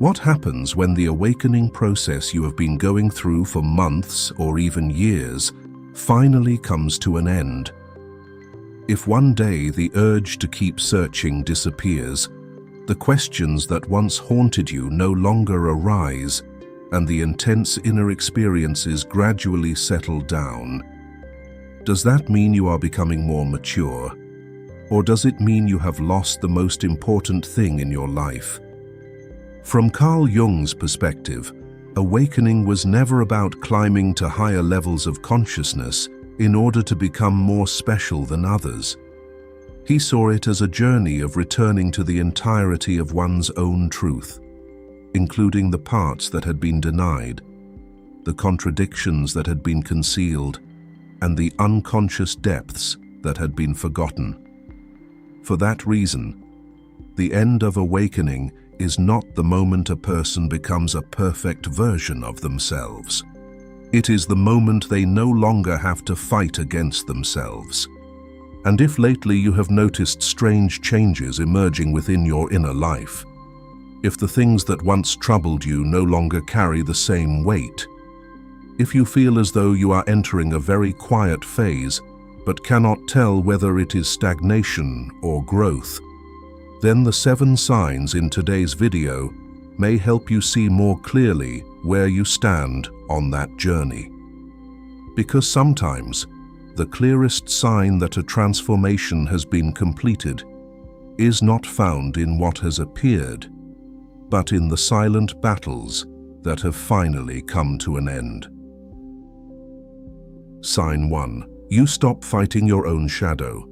What happens when the awakening process you have been going through for months or even years finally comes to an end? If one day the urge to keep searching disappears, the questions that once haunted you no longer arise, and the intense inner experiences gradually settle down, does that mean you are becoming more mature? Or does it mean you have lost the most important thing in your life? From Carl Jung's perspective, awakening was never about climbing to higher levels of consciousness in order to become more special than others. He saw it as a journey of returning to the entirety of one's own truth, including the parts that had been denied, the contradictions that had been concealed, and the unconscious depths that had been forgotten. For that reason, the end of awakening is not the moment a person becomes a perfect version of themselves. It is the moment they no longer have to fight against themselves. And if lately you have noticed strange changes emerging within your inner life, if the things that once troubled you no longer carry the same weight, if you feel as though you are entering a very quiet phase but cannot tell whether it is stagnation or growth, then the 7 signs in today's video may help you see more clearly where you stand on that journey. Because sometimes the clearest sign that a transformation has been completed is not found in what has appeared, but in the silent battles that have finally come to an end. Sign 1. You stop fighting your own shadow.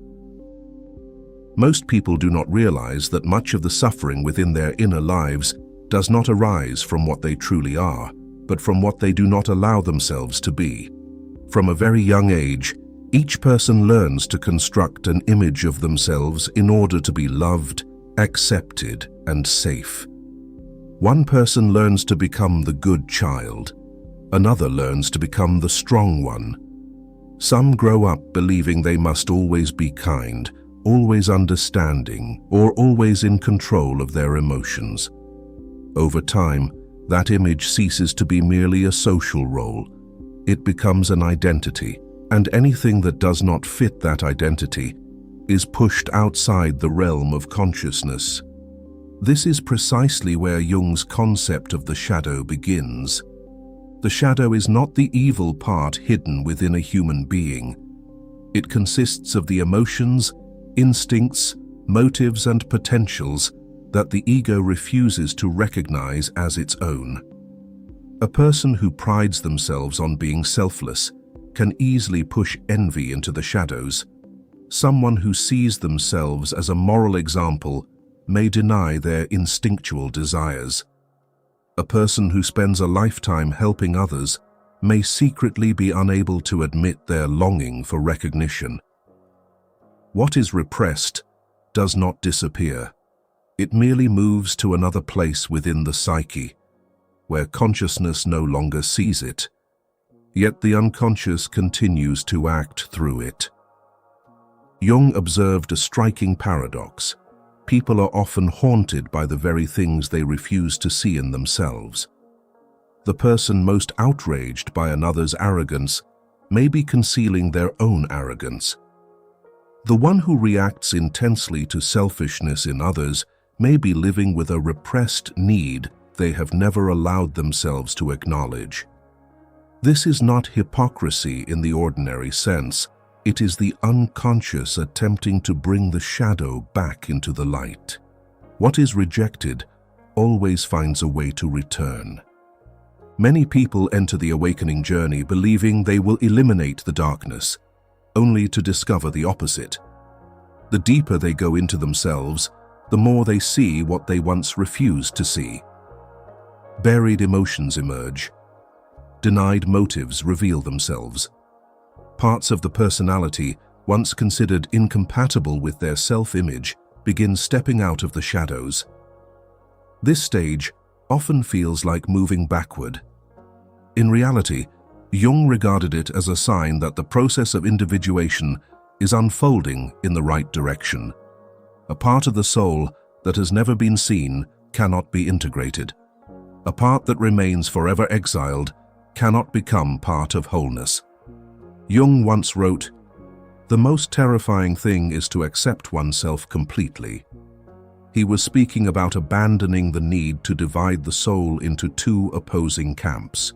Most people do not realize that much of the suffering within their inner lives does not arise from what they truly are, but from what they do not allow themselves to be. From a very young age, each person learns to construct an image of themselves in order to be loved, accepted, and safe. One person learns to become the good child. Another learns to become the strong one. Some grow up believing they must always be kind, always understanding, or always in control of their emotions. Over time, that image ceases to be merely a social role. It becomes an identity, and anything that does not fit that identity is pushed outside the realm of consciousness. This is precisely where Jung's concept of the shadow begins. The shadow is not the evil part hidden within a human being. It consists of the emotions, instincts, motives, and potentials that the ego refuses to recognize as its own. A person who prides themselves on being selfless can easily push envy into the shadows. Someone who sees themselves as a moral example may deny their instinctual desires. A person who spends a lifetime helping others may secretly be unable to admit their longing for recognition. What is repressed does not disappear. It merely moves to another place within the psyche, where consciousness no longer sees it, yet the unconscious continues to act through it. Jung observed a striking paradox. People are often haunted by the very things they refuse to see in themselves. The person most outraged by another's arrogance may be concealing their own arrogance. The one who reacts intensely to selfishness in others may be living with a repressed need they have never allowed themselves to acknowledge. This is not hypocrisy in the ordinary sense. It is the unconscious attempting to bring the shadow back into the light. What is rejected always finds a way to return. Many people enter the awakening journey believing they will eliminate the darkness, only to discover the opposite. The deeper they go into themselves, the more they see what they once refused to see. Buried emotions emerge. Denied motives reveal themselves. Parts of the personality, once considered incompatible with their self-image, begin stepping out of the shadows. This stage often feels like moving backward. In reality, Jung regarded it as a sign that the process of individuation is unfolding in the right direction. A part of the soul that has never been seen cannot be integrated. A part that remains forever exiled cannot become part of wholeness. Jung once wrote, "The most terrifying thing is to accept oneself completely." He was speaking about abandoning the need to divide the soul into two opposing camps,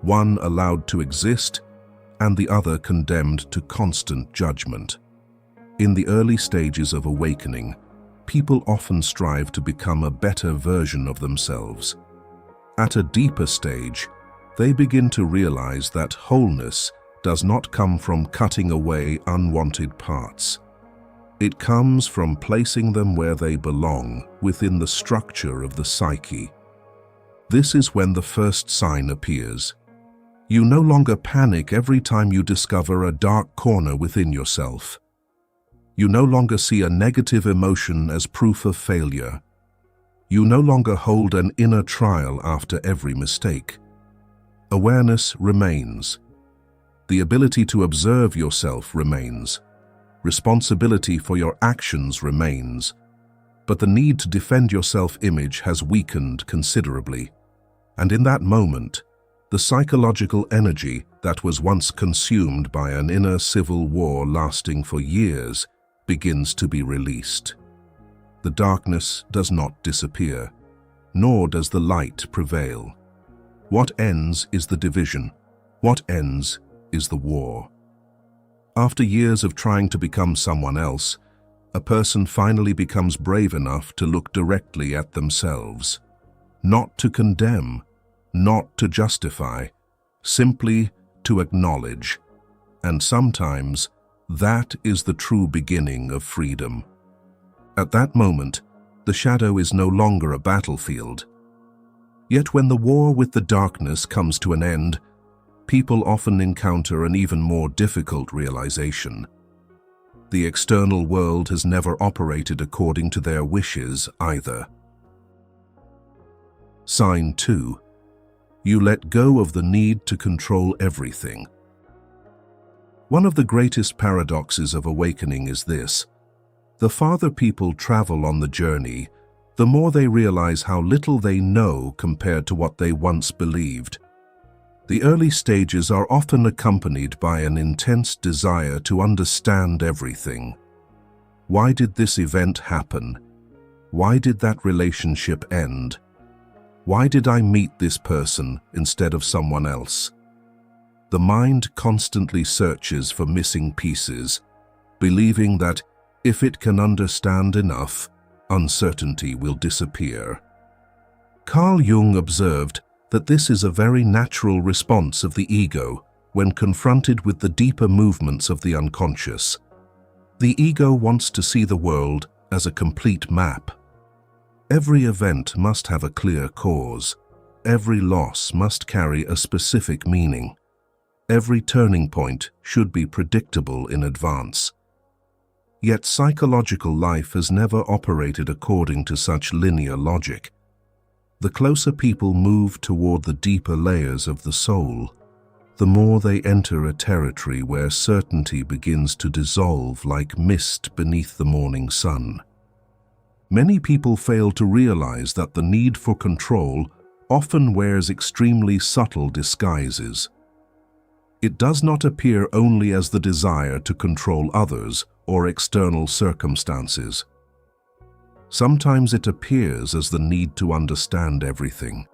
one allowed to exist and the other condemned to constant judgment. In the early stages of awakening, people often strive to become a better version of themselves. At a deeper stage, they begin to realize that wholeness does not come from cutting away unwanted parts. It comes from placing them where they belong within the structure of the psyche. This is when the first sign appears. You no longer panic every time you discover a dark corner within yourself. You no longer see a negative emotion as proof of failure. You no longer hold an inner trial after every mistake. Awareness remains. The ability to observe yourself remains. Responsibility for your actions remains. But the need to defend your self-image has weakened considerably. And in that moment, the psychological energy that was once consumed by an inner civil war lasting for years begins to be released. The darkness does not disappear, nor does the light prevail. What ends is the division. What ends is the war. After years of trying to become someone else, a person finally becomes brave enough to look directly at themselves. Not to condemn, not to justify, simply to acknowledge. And sometimes, that is the true beginning of freedom. At that moment, the shadow is no longer a battlefield. Yet when the war with the darkness comes to an end, people often encounter an even more difficult realization. The external world has never operated according to their wishes either. Sign 2. You let go of the need to control everything. One of the greatest paradoxes of awakening is this: the farther people travel on the journey, the more they realize how little they know compared to what they once believed. The early stages are often accompanied by an intense desire to understand everything. Why did this event happen? Why did that relationship end? Why did I meet this person instead of someone else? The mind constantly searches for missing pieces, believing that if it can understand enough, uncertainty will disappear. Carl Jung observed that this is a very natural response of the ego when confronted with the deeper movements of the unconscious. The ego wants to see the world as a complete map. Every event must have a clear cause. Every loss must carry a specific meaning. Every turning point should be predictable in advance. Yet psychological life has never operated according to such linear logic. The closer people move toward the deeper layers of the soul, the more they enter a territory where certainty begins to dissolve like mist beneath the morning sun. Many people fail to realize that the need for control often wears extremely subtle disguises. It does not appear only as the desire to control others or external circumstances. Sometimes it appears as the need to understand everything.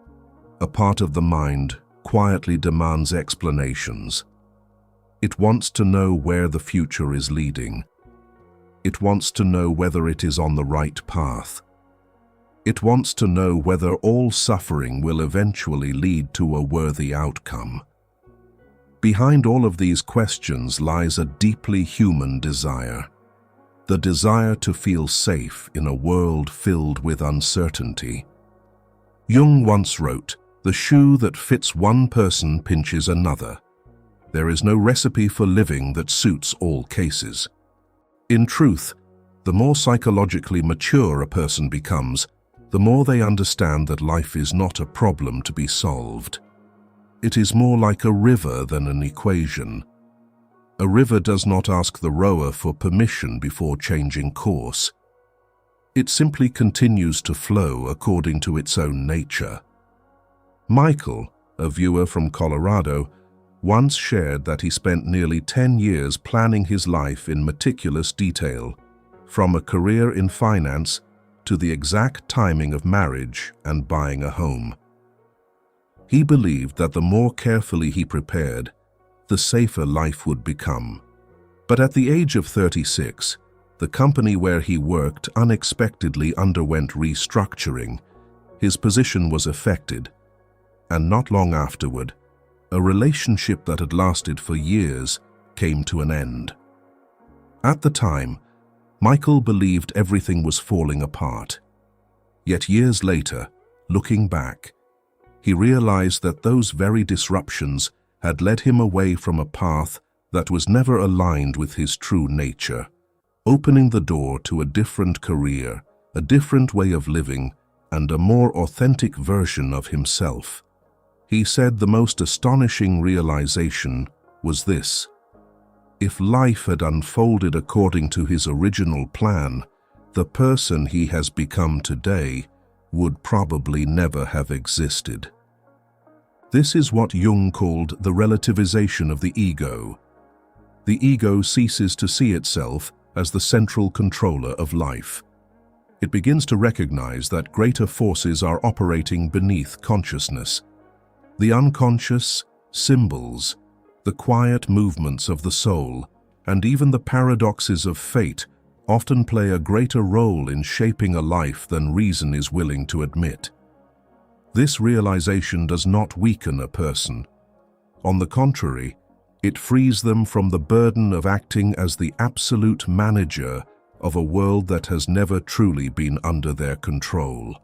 A part of the mind quietly demands explanations. It wants to know where the future is leading. It wants to know whether it is on the right path. It wants to know whether all suffering will eventually lead to a worthy outcome. Behind all of these questions lies a deeply human desire. The desire to feel safe in a world filled with uncertainty. Jung once wrote, "The shoe that fits one person pinches another. There is no recipe for living that suits all cases." In truth, the more psychologically mature a person becomes, the more they understand that life is not a problem to be solved. It is more like a river than an equation. A river does not ask the rower for permission before changing course. It simply continues to flow according to its own nature. Michael, a viewer from Colorado, once shared that he spent nearly 10 years planning his life in meticulous detail, from a career in finance to the exact timing of marriage and buying a home. He believed that the more carefully he prepared, the safer life would become. But at the age of 36, the company where he worked unexpectedly underwent restructuring. His position was affected, and not long afterward, a relationship that had lasted for years came to an end. At the time, Michael believed everything was falling apart. Yet years later, looking back, he realized that those very disruptions had led him away from a path that was never aligned with his true nature, opening the door to a different career, a different way of living, and a more authentic version of himself. He said the most astonishing realization was this: if life had unfolded according to his original plan, the person he has become today would probably never have existed. This is what Jung called the relativization of the ego. The ego ceases to see itself as the central controller of life. It begins to recognize that greater forces are operating beneath consciousness. The unconscious, symbols, the quiet movements of the soul, and even the paradoxes of fate often play a greater role in shaping a life than reason is willing to admit. This realization does not weaken a person. On the contrary, it frees them from the burden of acting as the absolute manager of a world that has never truly been under their control.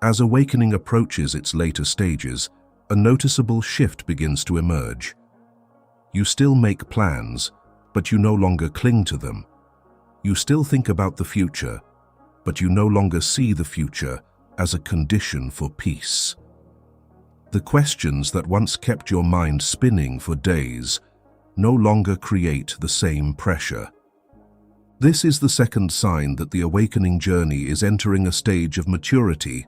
As awakening approaches its later stages, a noticeable shift begins to emerge. You still make plans, but you no longer cling to them. You still think about the future, but you no longer see the future as a condition for peace. The questions that once kept your mind spinning for days no longer create the same pressure. This is the second sign that the awakening journey is entering a stage of maturity.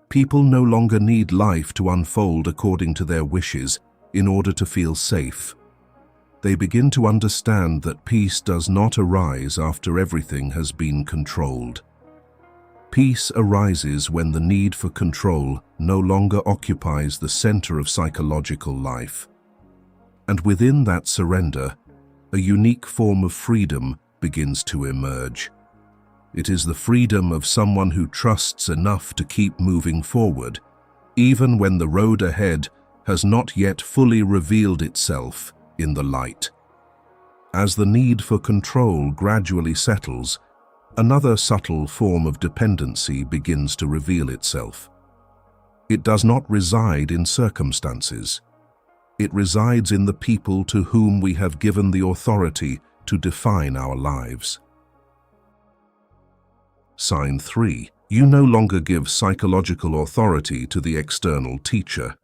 People no longer need life to unfold according to their wishes in order to feel safe. They begin to understand that peace does not arise after everything has been controlled. Peace arises when the need for control no longer occupies the center of psychological life. And within that surrender, a unique form of freedom begins to emerge. It is the freedom of someone who trusts enough to keep moving forward, even when the road ahead has not yet fully revealed itself in the light. As the need for control gradually settles, another subtle form of dependency begins to reveal itself. It does not reside in circumstances. It resides in the people to whom we have given the authority to define our lives. Sign 3. You no longer give psychological authority to the external teacher.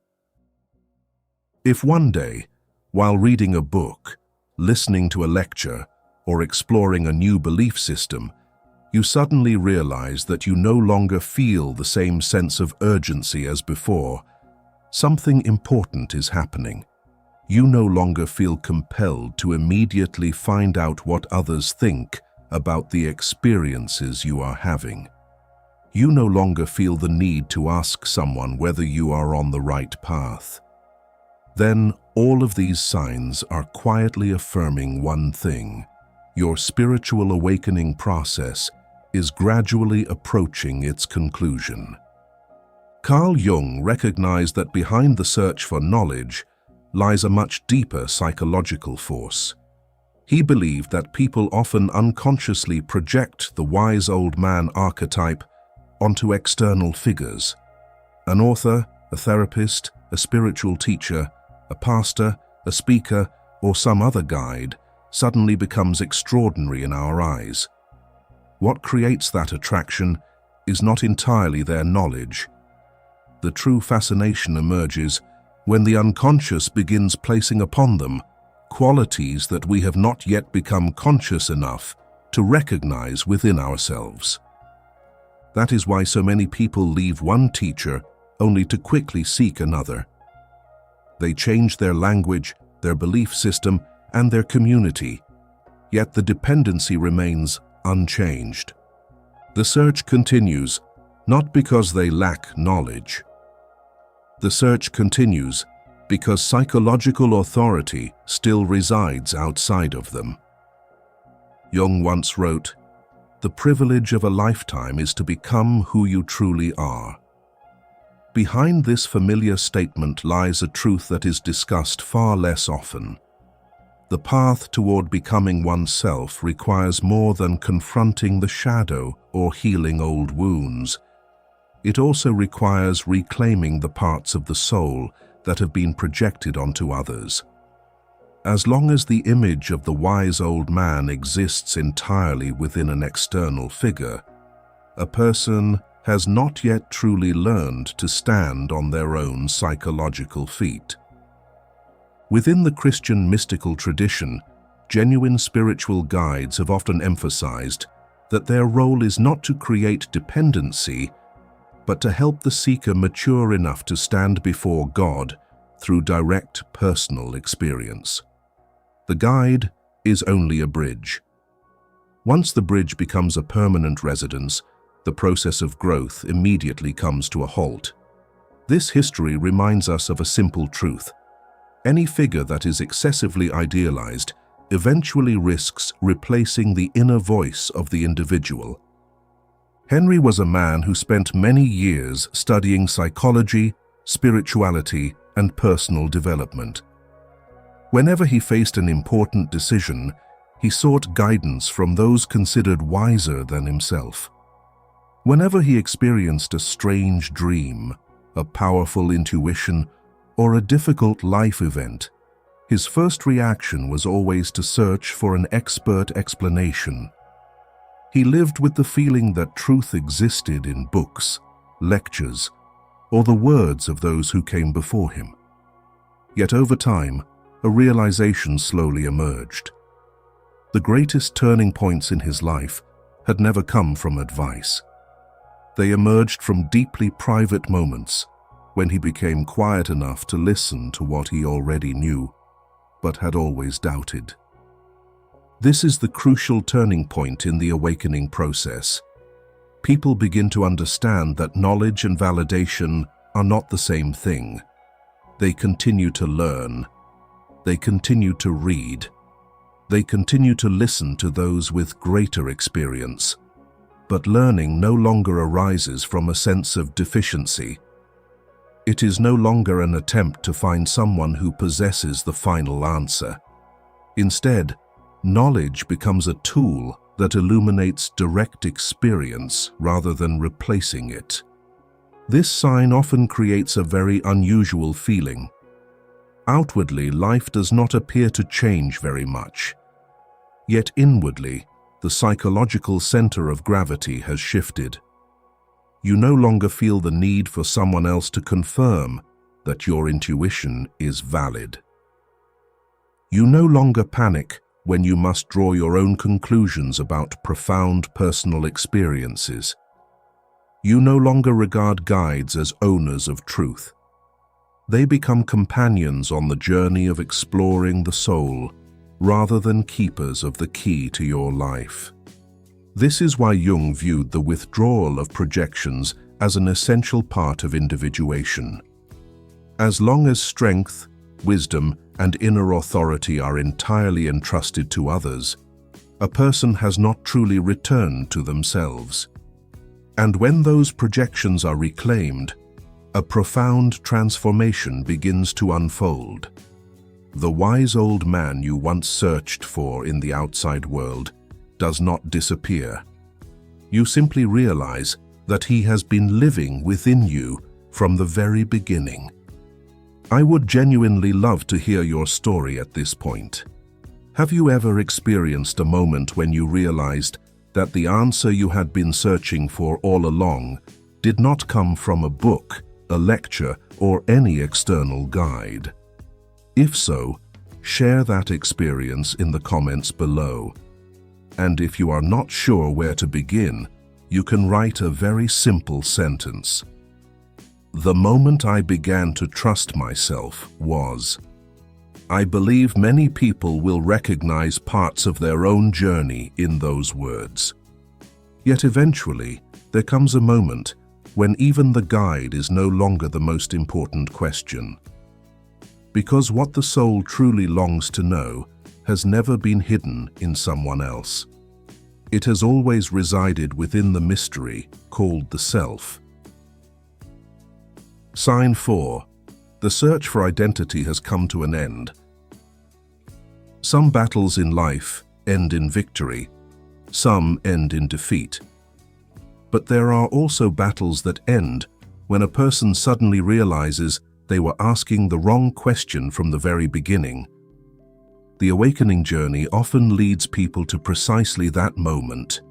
If one day, while reading a book, listening to a lecture, or exploring a new belief system, you suddenly realize that you no longer feel the same sense of urgency as before, something important is happening. You no longer feel compelled to immediately find out what others think about the experiences you are having. You no longer feel the need to ask someone whether you are on the right path. Then all of these signs are quietly affirming one thing: your spiritual awakening process is gradually approaching its conclusion. Carl Jung recognized that behind the search for knowledge lies a much deeper psychological force. He believed that people often unconsciously project the wise old man archetype onto external figures. An author, a therapist, a spiritual teacher, a pastor, a speaker, or some other guide suddenly becomes extraordinary in our eyes. What creates that attraction is not entirely their knowledge. The true fascination emerges when the unconscious begins placing upon them qualities that we have not yet become conscious enough to recognize within ourselves. That is why so many people leave one teacher only to quickly seek another. They change their language, their belief system, and their community, yet the dependency remains unchanged. The search continues, not because they lack knowledge. The search continues because psychological authority still resides outside of them. Jung once wrote, "The privilege of a lifetime is to become who you truly are." Behind this familiar statement lies a truth that is discussed far less often. The path toward becoming oneself requires more than confronting the shadow or healing old wounds. It also requires reclaiming the parts of the soul that have been projected onto others. As long as the image of the wise old man exists entirely within an external figure, a person has not yet truly learned to stand on their own psychological feet. Within the Christian mystical tradition, genuine spiritual guides have often emphasized that their role is not to create dependency, but to help the seeker mature enough to stand before God through direct personal experience. The guide is only a bridge. Once the bridge becomes a permanent residence, the process of growth immediately comes to a halt. This history reminds us of a simple truth. Any figure that is excessively idealized eventually risks replacing the inner voice of the individual. Henry was a man who spent many years studying psychology, spirituality, and personal development. Whenever he faced an important decision, he sought guidance from those considered wiser than himself. Whenever he experienced a strange dream, a powerful intuition, or a difficult life event, his first reaction was always to search for an expert explanation. He lived with the feeling that truth existed in books, lectures, or the words of those who came before him. Yet over time, a realization slowly emerged. The greatest turning points in his life had never come from advice. They emerged from deeply private moments when he became quiet enough to listen to what he already knew, but had always doubted. This is the crucial turning point in the awakening process. People begin to understand that knowledge and validation are not the same thing. They continue to learn. They continue to read. They continue to listen to those with greater experience. But learning no longer arises from a sense of deficiency. It is no longer an attempt to find someone who possesses the final answer. Instead, knowledge becomes a tool that illuminates direct experience rather than replacing it. This sign often creates a very unusual feeling. Outwardly, life does not appear to change very much. Yet inwardly, the psychological center of gravity has shifted. You no longer feel the need for someone else to confirm that your intuition is valid. You no longer panic when you must draw your own conclusions about profound personal experiences. You no longer regard guides as owners of truth. They become companions on the journey of exploring the soul, rather than keepers of the key to your life. This is why Jung viewed the withdrawal of projections as an essential part of individuation. As long as strength, wisdom, and inner authority are entirely entrusted to others, a person has not truly returned to themselves. And when those projections are reclaimed, a profound transformation begins to unfold. The wise old man you once searched for in the outside world does not disappear. You simply realize that he has been living within you from the very beginning. I would genuinely love to hear your story at this point. Have you ever experienced a moment when you realized that the answer you had been searching for all along did not come from a book, a lecture, or any external guide? If so, share that experience in the comments below. And if you are not sure where to begin, you can write a very simple sentence. The moment I began to trust myself was. I believe many people will recognize parts of their own journey in those words. Yet eventually, there comes a moment when even the guide is no longer the most important question. Because what the soul truly longs to know has never been hidden in someone else. It has always resided within the mystery called the self. Sign 4. The search for identity has come to an end. Some battles in life end in victory, some end in defeat. But there are also battles that end when a person suddenly realizes they were asking the wrong question from the very beginning. The awakening journey often leads people to precisely that moment.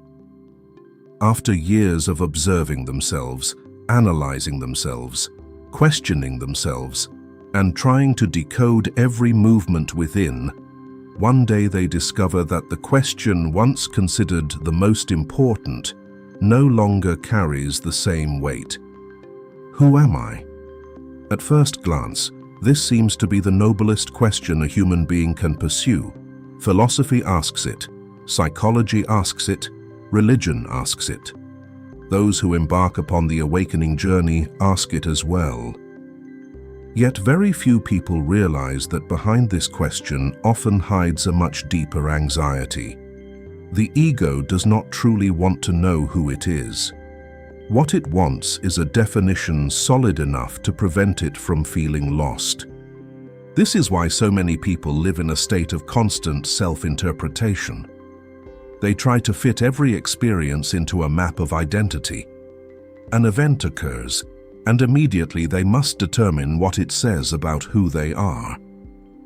After years of observing themselves, analyzing themselves, questioning themselves, and trying to decode every movement within, one day they discover that the question once considered the most important no longer carries the same weight. Who am I? At first glance, this seems to be the noblest question a human being can pursue. Philosophy asks it, psychology asks it, religion asks it. Those who embark upon the awakening journey ask it as well. Yet very few people realize that behind this question often hides a much deeper anxiety. The ego does not truly want to know who it is. What it wants is a definition solid enough to prevent it from feeling lost. This is why so many people live in a state of constant self-interpretation. They try to fit every experience into a map of identity. An event occurs, and immediately they must determine what it says about who they are.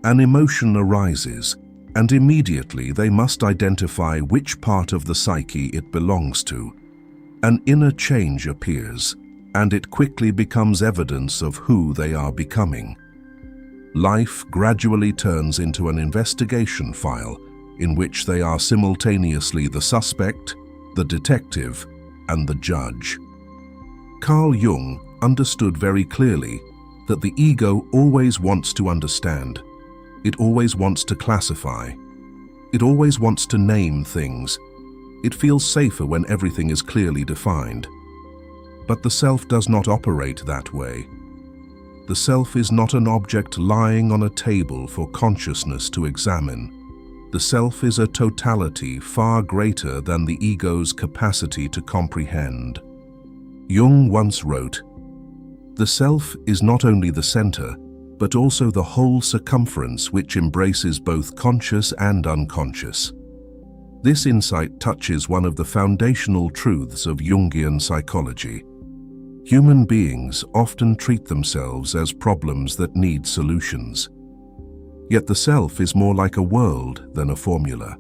An emotion arises, and immediately they must identify which part of the psyche it belongs to. An inner change appears, and it quickly becomes evidence of who they are becoming. Life gradually turns into an investigation file in which they are simultaneously the suspect, the detective, and the judge. Carl Jung understood very clearly that the ego always wants to understand. It always wants to classify. It always wants to name things. It feels safer when everything is clearly defined. But the self does not operate that way. The self is not an object lying on a table for consciousness to examine. The self is a totality far greater than the ego's capacity to comprehend. Jung once wrote, "The self is not only the center, but also the whole circumference which embraces both conscious and unconscious." This insight touches one of the foundational truths of Jungian psychology. Human beings often treat themselves as problems that need solutions. Yet the self is more like a world than a formula.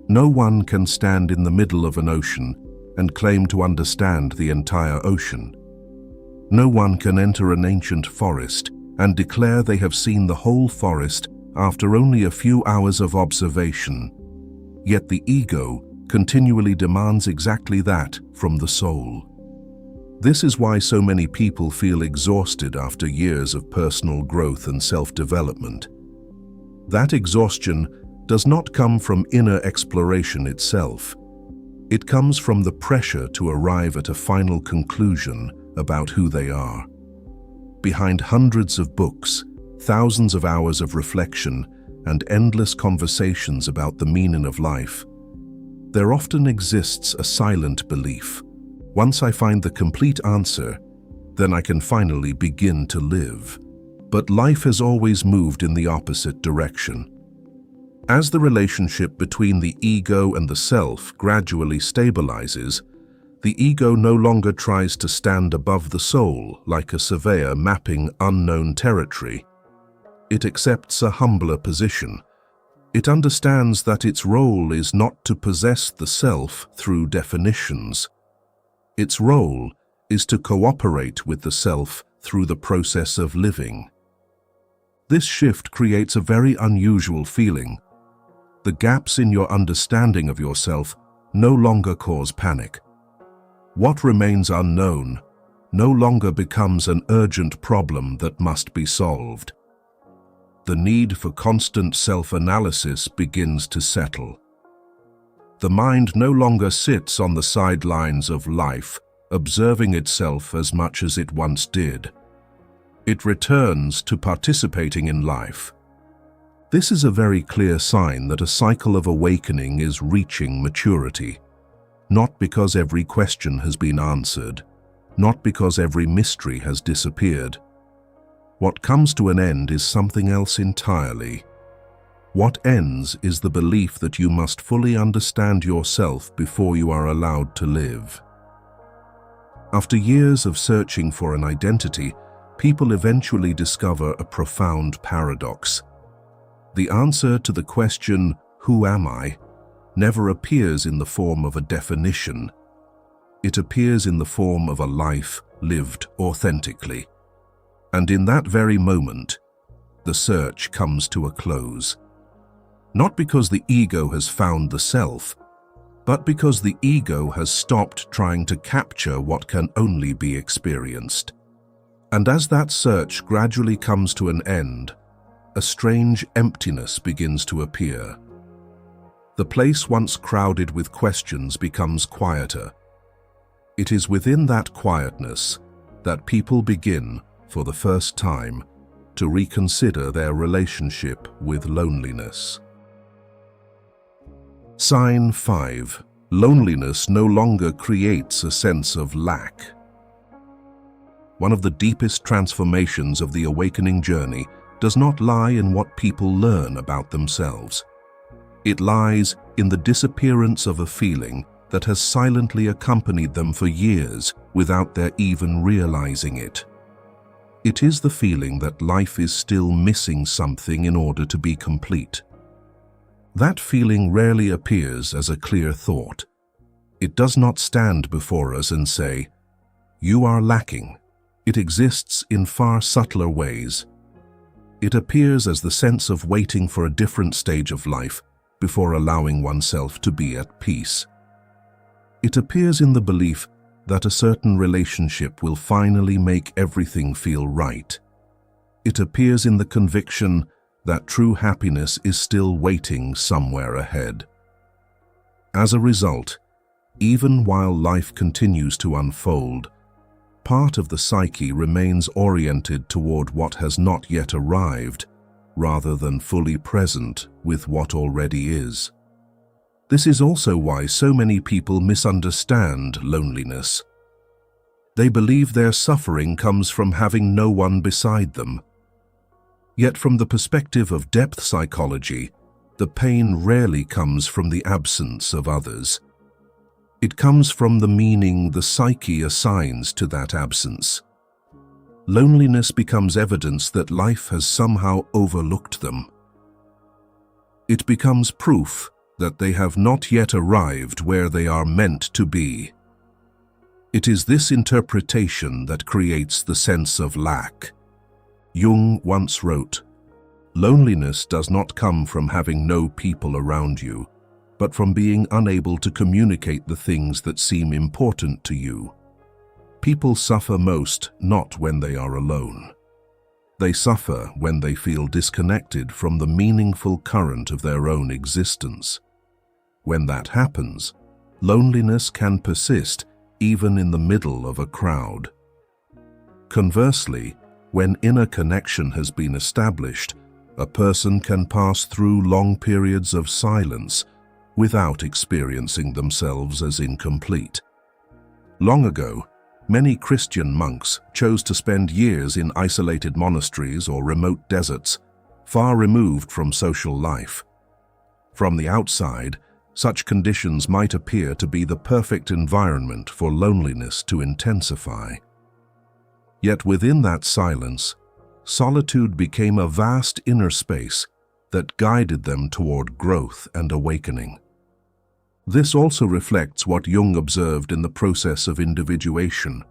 No one can stand in the middle of an ocean and claim to understand the entire ocean. No one can enter an ancient forest and declare they have seen the whole forest after only a few hours of observation. Yet the ego continually demands exactly that from the soul. This is why so many people feel exhausted after years of personal growth and self-development. That exhaustion does not come from inner exploration itself. It comes from the pressure to arrive at a final conclusion about who they are. Behind hundreds of books, thousands of hours of reflection, and endless conversations about the meaning of life, there often exists a silent belief. Once I find the complete answer, then I can finally begin to live. But life has always moved in the opposite direction. As the relationship between the ego and the self gradually stabilizes, the ego no longer tries to stand above the soul like a surveyor mapping unknown territory. It accepts a humbler position. It understands that its role is not to possess the self through definitions. Its role is to cooperate with the self through the process of living. This shift creates a very unusual feeling. The gaps in your understanding of yourself no longer cause panic. What remains unknown, no longer becomes an urgent problem that must be solved. The need for constant self-analysis begins to settle. The mind no longer sits on the sidelines of life, observing itself as much as it once did. It returns to participating in life. This is a very clear sign that a cycle of awakening is reaching maturity, not because every question has been answered, not because every mystery has disappeared. What comes to an end is something else entirely. What ends is the belief that you must fully understand yourself before you are allowed to live. After years of searching for an identity, people eventually discover a profound paradox. The answer to the question, "Who am I?" never appears in the form of a definition. It appears in the form of a life lived authentically. And in that very moment, the search comes to a close. Not because the ego has found the self, but because the ego has stopped trying to capture what can only be experienced. And as that search gradually comes to an end, a strange emptiness begins to appear. The place once crowded with questions becomes quieter. It is within that quietness that people begin, for the first time, to reconsider their relationship with loneliness. Sign 5. Loneliness no longer creates a sense of lack. One of the deepest transformations of the awakening journey does not lie in what people learn about themselves. It lies in the disappearance of a feeling that has silently accompanied them for years without their even realizing it. It is the feeling that life is still missing something in order to be complete. That feeling rarely appears as a clear thought. It does not stand before us and say, "You are lacking." It exists in far subtler ways. It appears as the sense of waiting for a different stage of life before allowing oneself to be at peace. It appears in the belief that a certain relationship will finally make everything feel right. It appears in the conviction that true happiness is still waiting somewhere ahead. As a result, even while life continues to unfold, part of the psyche remains oriented toward what has not yet arrived, rather than fully present with what already is. This is also why so many people misunderstand loneliness. They believe their suffering comes from having no one beside them. Yet from the perspective of depth psychology, the pain rarely comes from the absence of others. It comes from the meaning the psyche assigns to that absence. Loneliness becomes evidence that life has somehow overlooked them. It becomes proof that they have not yet arrived where they are meant to be. It is this interpretation that creates the sense of lack. Jung once wrote, "Loneliness does not come from having no people around you, but from being unable to communicate the things that seem important to you." People suffer most not when they are alone. They suffer when they feel disconnected from the meaningful current of their own existence. When that happens, loneliness can persist even in the middle of a crowd. Conversely, when inner connection has been established, a person can pass through long periods of silence without experiencing themselves as incomplete. Long ago, many Christian monks chose to spend years in isolated monasteries or remote deserts, far removed from social life. From the outside, such conditions might appear to be the perfect environment for loneliness to intensify. Yet within that silence, solitude became a vast inner space that guided them toward growth and awakening. This also reflects what Jung observed in the process of individuation.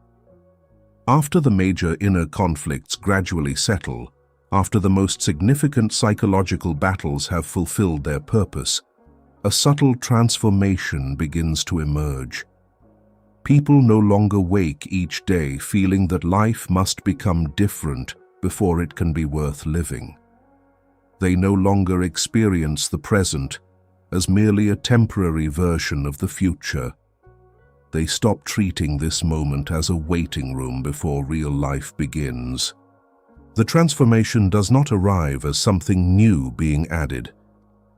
After the major inner conflicts gradually settle, after the most significant psychological battles have fulfilled their purpose, a subtle transformation begins to emerge. People no longer wake each day feeling that life must become different before it can be worth living. They no longer experience the present as merely a temporary version of the future. They stop treating this moment as a waiting room before real life begins. The transformation does not arrive as something new being added.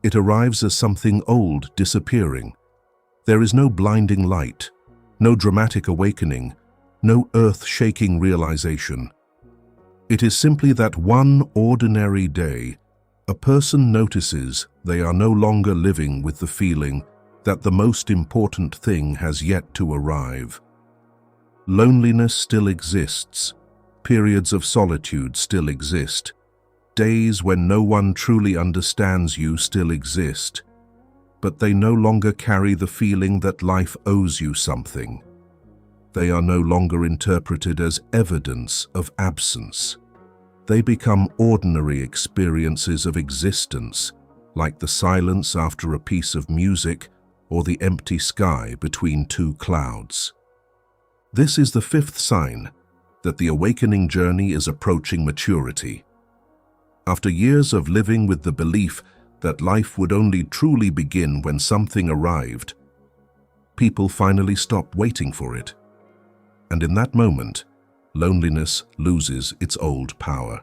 It arrives as something old disappearing. There is no blinding light, no dramatic awakening, no earth-shaking realization. It is simply that one ordinary day, a person notices they are no longer living with the feeling that the most important thing has yet to arrive. Loneliness still exists. Periods of solitude still exist. Days when no one truly understands you still exist. But they no longer carry the feeling that life owes you something. They are no longer interpreted as evidence of absence. They become ordinary experiences of existence, like the silence after a piece of music or the empty sky between two clouds. This is the fifth sign that the awakening journey is approaching maturity. After years of living with the belief that life would only truly begin when something arrived, people finally stop waiting for it. And in that moment, loneliness loses its old power.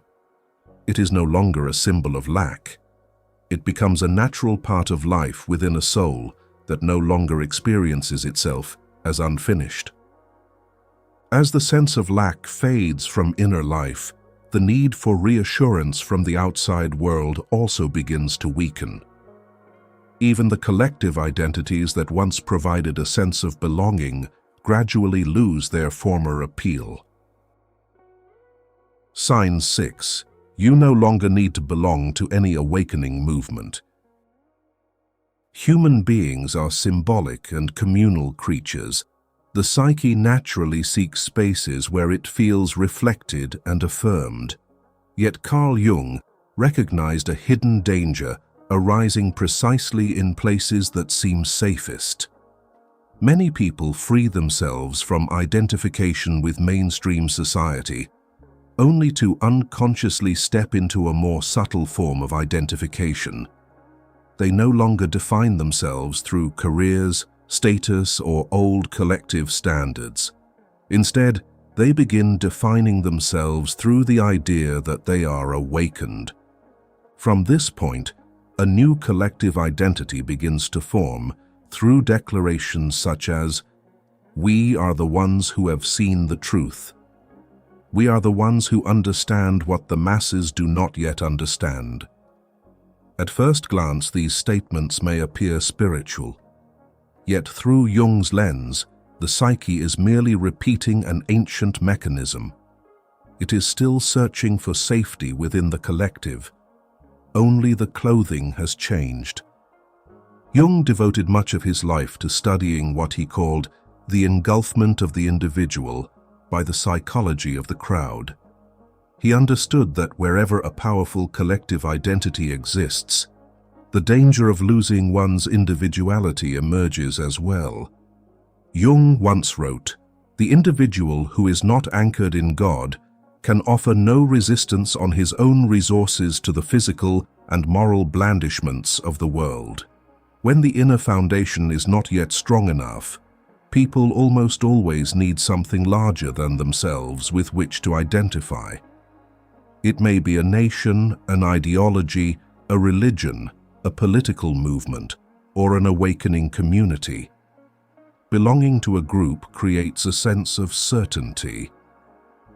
It is no longer a symbol of lack. It becomes a natural part of life within a soul that no longer experiences itself as unfinished. As the sense of lack fades from inner life, the need for reassurance from the outside world also begins to weaken. Even the collective identities that once provided a sense of belonging gradually lose their former appeal. Sign 6. You no longer need to belong to any awakening movement. Human beings are symbolic and communal creatures. The psyche naturally seeks spaces where it feels reflected and affirmed. Yet Carl Jung recognized a hidden danger arising precisely in places that seem safest. Many people free themselves from identification with mainstream society, only to unconsciously step into a more subtle form of identification. They no longer define themselves through careers, status, or old collective standards. Instead, they begin defining themselves through the idea that they are awakened. From this point, a new collective identity begins to form through declarations such as, "We are the ones who have seen the truth. We are the ones who understand what the masses do not yet understand." At first glance, these statements may appear spiritual. Yet through Jung's lens, the psyche is merely repeating an ancient mechanism. It is still searching for safety within the collective. Only the clothing has changed. Jung devoted much of his life to studying what he called the engulfment of the individual by the psychology of the crowd. He understood that wherever a powerful collective identity exists, the danger of losing one's individuality emerges as well. Jung once wrote, "The individual who is not anchored in God can offer no resistance on his own resources to the physical and moral blandishments of the world." When the inner foundation is not yet strong enough, people almost always need something larger than themselves with which to identify. It may be a nation, an ideology, a religion, a political movement, or an awakening community. Belonging to a group creates a sense of certainty.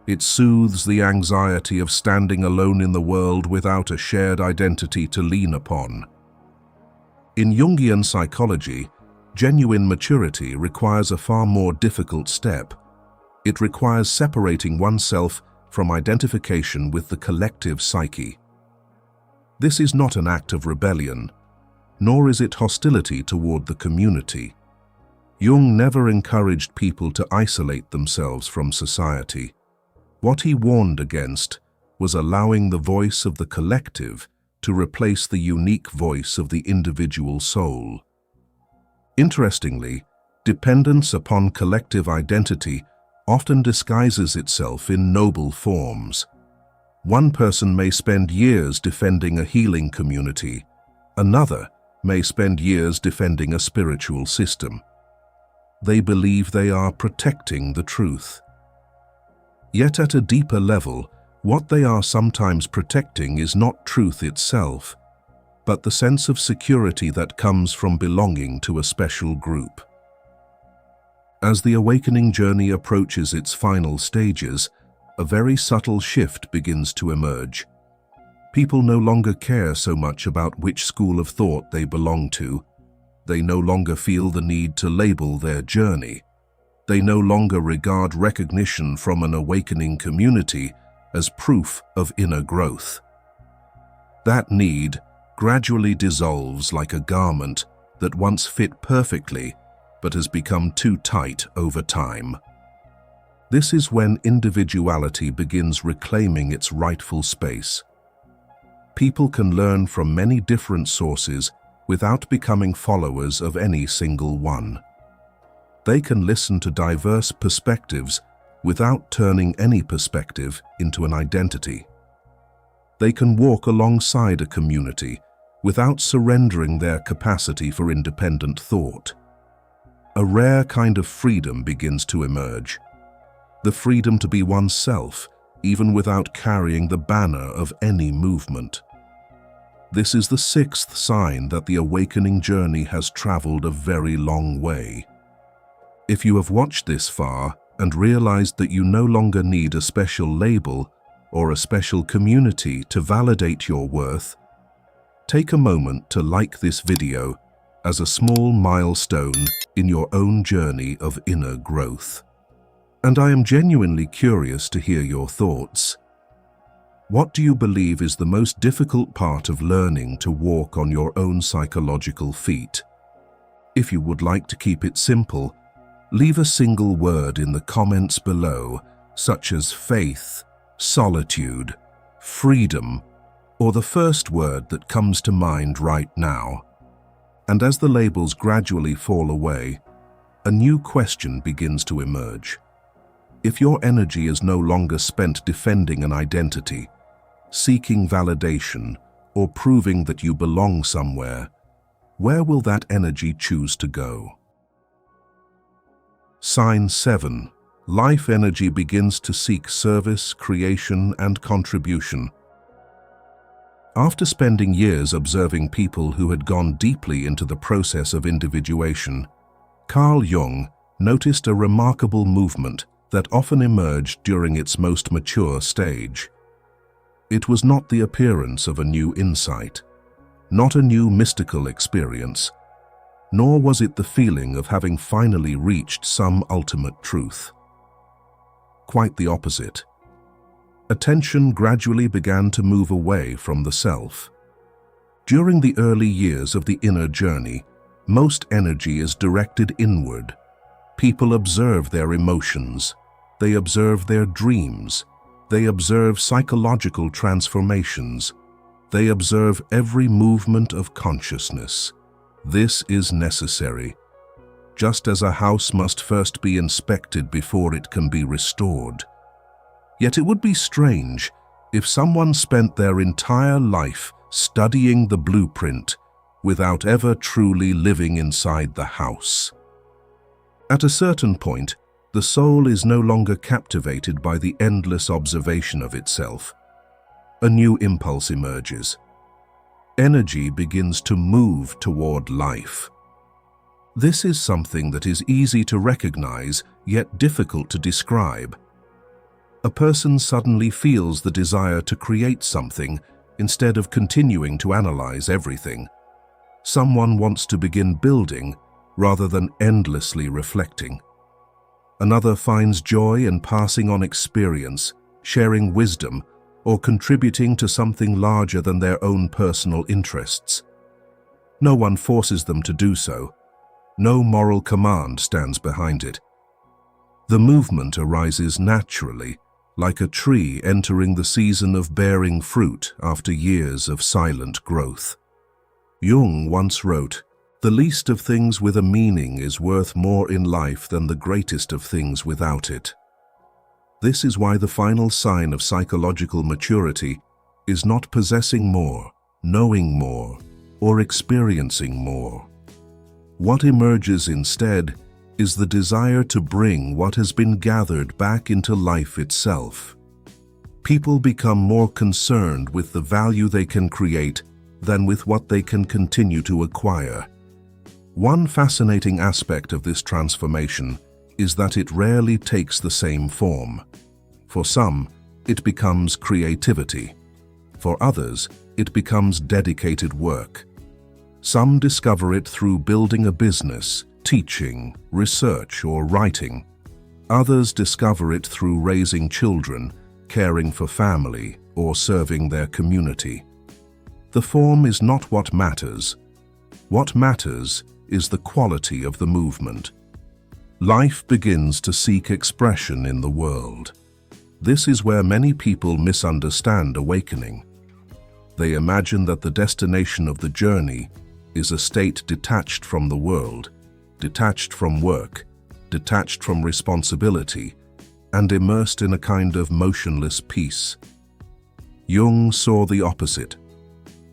It soothes the anxiety of standing alone in the world without a shared identity to lean upon. In Jungian psychology, genuine maturity requires a far more difficult step. It requires separating oneself from identification with the collective psyche. This is not an act of rebellion, nor is it hostility toward the community. Jung never encouraged people to isolate themselves from society. What he warned against was allowing the voice of the collective to replace the unique voice of the individual soul. Interestingly, Dependence upon collective identity often disguises itself in noble forms. One person may spend years defending a healing community. Another may spend years defending a spiritual system. They believe they are protecting the truth. Yet at a deeper level, what they are sometimes protecting is not truth itself, but the sense of security that comes from belonging to a special group. As the awakening journey approaches its final stages, a very subtle shift begins to emerge. People no longer care so much about which school of thought they belong to. They no longer feel the need to label their journey. They no longer regard recognition from an awakening community as proof of inner growth. That need gradually dissolves like a garment that once fit perfectly but has become too tight over time. This is when individuality begins reclaiming its rightful space. People can learn from many different sources without becoming followers of any single one. They can listen to diverse perspectives without turning any perspective into an identity. They can walk alongside a community without surrendering their capacity for independent thought. A rare kind of freedom begins to emerge. The freedom to be oneself, even without carrying the banner of any movement. This is the sixth sign that the awakening journey has traveled a very long way. If you have watched this far and realized that you no longer need a special label or a special community to validate your worth, take a moment to like this video as a small milestone in your own journey of inner growth. And I am genuinely curious to hear your thoughts. What do you believe is the most difficult part of learning to walk on your own psychological feet? If you would like to keep it simple, leave a single word in the comments below, such as faith, solitude, freedom, or the first word that comes to mind right now. And as the labels gradually fall away, a new question begins to emerge. If your energy is no longer spent defending an identity, seeking validation, or proving that you belong somewhere, where will that energy choose to go? Sign 7. Life energy begins to seek service, creation, and contribution. After spending years observing people who had gone deeply into the process of individuation, Carl Jung noticed a remarkable movement that often emerged during its most mature stage. It was not the appearance of a new insight, not a new mystical experience, nor was it the feeling of having finally reached some ultimate truth. Quite the opposite. Attention gradually began to move away from the self. During the early years of the inner journey, most energy is directed inward. People observe their emotions, they observe their dreams, they observe psychological transformations, they observe every movement of consciousness. This is necessary. Just as a house must first be inspected before it can be restored. Yet it would be strange if someone spent their entire life studying the blueprint without ever truly living inside the house. At a certain point, the soul is no longer captivated by the endless observation of itself. A new impulse emerges. Energy begins to move toward life. This is something that is easy to recognize, yet difficult to describe. A person suddenly feels the desire to create something instead of continuing to analyze everything. Someone wants to begin building rather than endlessly reflecting. Another finds joy in passing on experience, sharing wisdom, or contributing to something larger than their own personal interests. No one forces them to do so. No moral command stands behind it. The movement arises naturally, like a tree entering the season of bearing fruit after years of silent growth. Jung once wrote, The least of things with a meaning is worth more in life than the greatest of things without it. This is why the final sign of psychological maturity is not possessing more, knowing more, or experiencing more. What emerges instead is the desire to bring what has been gathered back into life itself. People become more concerned with the value they can create than with what they can continue to acquire. One fascinating aspect of this transformation is that it rarely takes the same form. For some, it becomes creativity. For others, it becomes dedicated work. Some discover it through building a business, teaching, research, or writing. Others discover it through raising children, caring for family, or serving their community. The form is not what matters. What matters is the quality of the movement. Life begins to seek expression in the world. This is where many people misunderstand awakening. They imagine that the destination of the journey is a state detached from the world, detached from work, detached from responsibility, and immersed in a kind of motionless peace. Jung saw the opposite.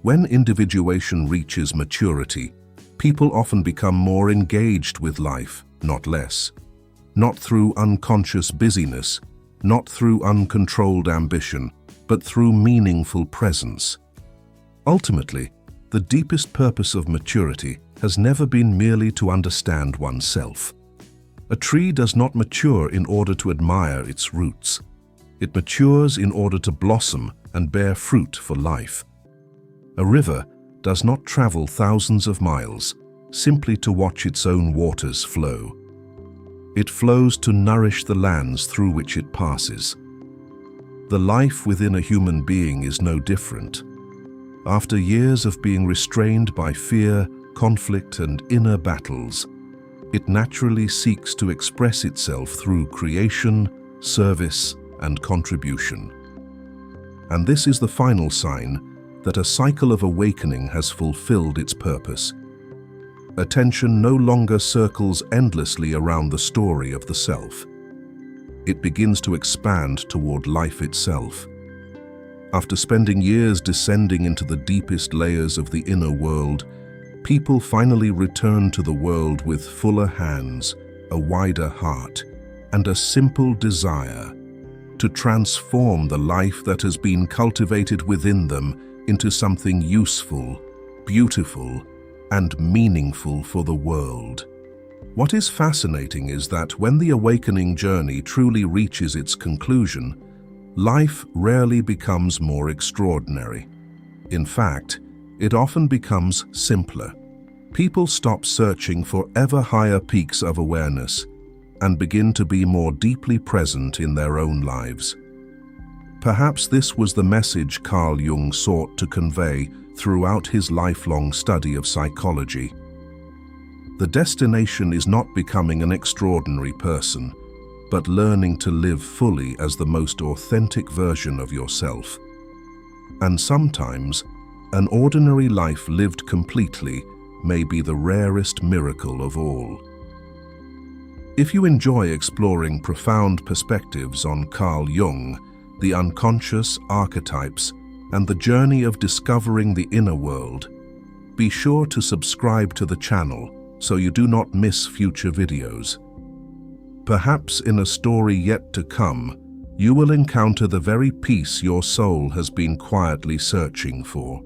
When individuation reaches maturity, people often become more engaged with life, not less. Not through unconscious busyness, not through uncontrolled ambition, but through meaningful presence. Ultimately, the deepest purpose of maturity has never been merely to understand oneself. A tree does not mature in order to admire its roots. It matures in order to blossom and bear fruit for life. A river does not travel thousands of miles simply to watch its own waters flow. It flows to nourish the lands through which it passes. The life within a human being is no different. After years of being restrained by fear, conflict, and inner battles, it naturally seeks to express itself through creation, service, and contribution. And this is the final sign that a cycle of awakening has fulfilled its purpose. Attention no longer circles endlessly around the story of the self. It begins to expand toward life itself. After spending years descending into the deepest layers of the inner world, people finally return to the world with fuller hands, a wider heart, and a simple desire to transform the life that has been cultivated within them into something useful, beautiful, and meaningful for the world. What is fascinating is that when the awakening journey truly reaches its conclusion, life rarely becomes more extraordinary. In fact, it often becomes simpler. People stop searching for ever higher peaks of awareness and begin to be more deeply present in their own lives. Perhaps this was the message Carl Jung sought to convey throughout his lifelong study of psychology. The destination is not becoming an extraordinary person, but learning to live fully as the most authentic version of yourself. And sometimes, an ordinary life lived completely may be the rarest miracle of all. If you enjoy exploring profound perspectives on Carl Jung, the unconscious, archetypes, and the journey of discovering the inner world, be sure to subscribe to the channel so you do not miss future videos. Perhaps in a story yet to come, you will encounter the very peace your soul has been quietly searching for.